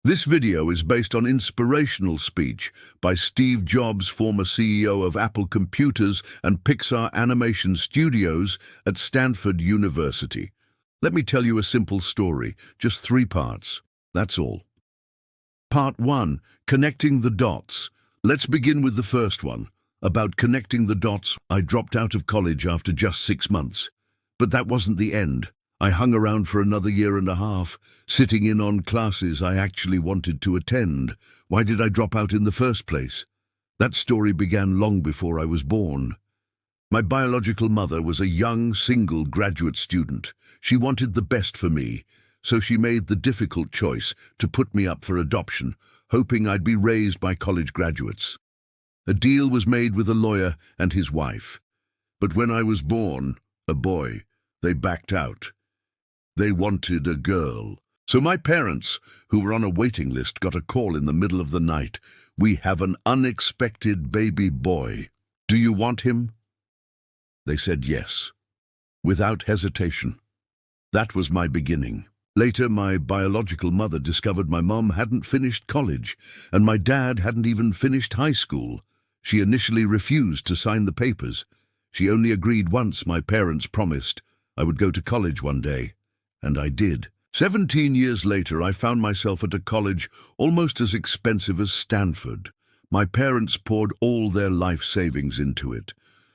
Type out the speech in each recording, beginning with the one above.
This video is based on inspirational speech by Steve Jobs, former CEO of Apple Computers and Pixar Animation Studios at Stanford University. Let me tell you a simple story, just 3 parts. That's all. Part 1, Connecting the Dots. Let's begin with the first one. About connecting the dots, I dropped out of college after just 6 months. But that wasn't the end. I hung around for another 1.5 years, sitting in on classes I actually wanted to attend. Why did I drop out in the first place? That story began long before I was born. My biological mother was a young, single graduate student. She wanted the best for me, so she made the difficult choice to put me up for adoption, hoping I'd be raised by college graduates. A deal was made with a lawyer and his wife. But when I was born, a boy, they backed out. They wanted a girl. So my parents, who were on a waiting list, got a call in the middle of the night. "We have an unexpected baby boy. Do you want him?" They said yes, without hesitation. That was my beginning. Later, my biological mother discovered my mom hadn't finished college, and my dad hadn't even finished high school. She initially refused to sign the papers. She only agreed once my parents promised I would go to college one day. And I did. 17 years later, I found myself at a college almost as expensive as Stanford. My parents poured all their life savings into it.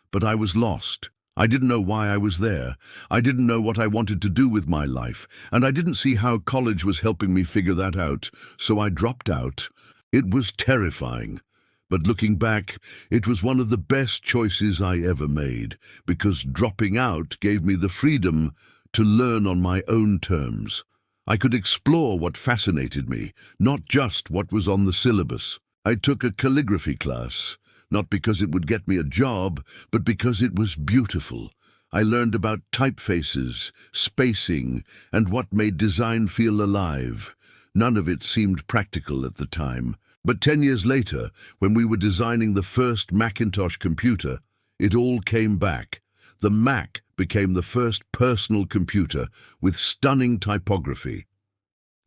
But I was lost. I didn't know why I was there. I didn't know what I wanted to do with my life, and I didn't see how college was helping me figure that out, so I dropped out. It was terrifying. But looking back, it was one of the best choices I ever made, because dropping out gave me the freedom to learn on my own terms. I could explore what fascinated me, not just what was on the syllabus. I took a calligraphy class, not because it would get me a job, but because it was beautiful. I learned about typefaces, spacing, and what made design feel alive. None of it seemed practical at the time. But 10 years later, when we were designing the first Macintosh computer, it all came back. The Mac became the first personal computer with stunning typography.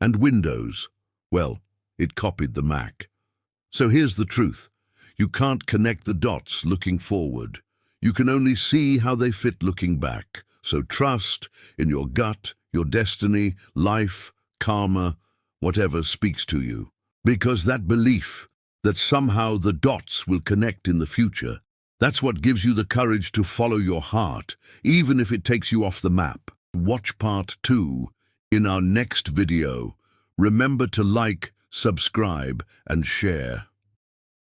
And Windows, well, it copied the Mac. So here's the truth. You can't connect the dots looking forward. You can only see how they fit looking back. So trust in your gut, your destiny, life, karma, whatever speaks to you. Because that belief that somehow the dots will connect in the future, that's what gives you the courage to follow your heart, even if it takes you off the map. Watch part 2 in our next video. Remember to like, subscribe, and share.